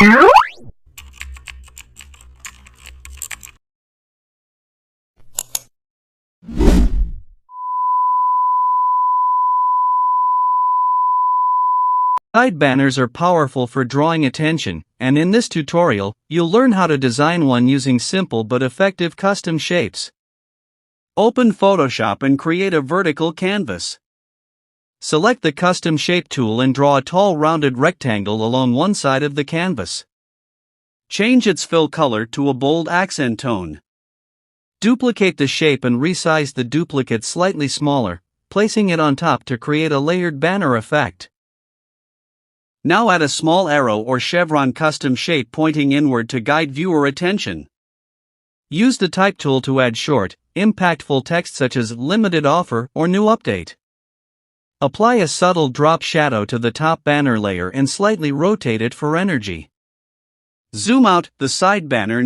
Side banners are powerful for drawing attention, and in this tutorial, you'll learn how to design one using simple but effective custom shapes. Open Photoshop and create a vertical canvas. Select the Custom Shape tool and draw a tall rounded rectangle along one side of the canvas. Change its fill color to a bold accent tone. Duplicate the shape and resize the duplicate slightly smaller, placing it on top to create a layered banner effect. Now add a small arrow or chevron custom shape pointing inward to guide viewer attention. Use the Type tool to add short, impactful text such as limited offer or new update. Apply a subtle drop shadow to the top banner layer and slightly rotate it for energy. Zoom out the side banner.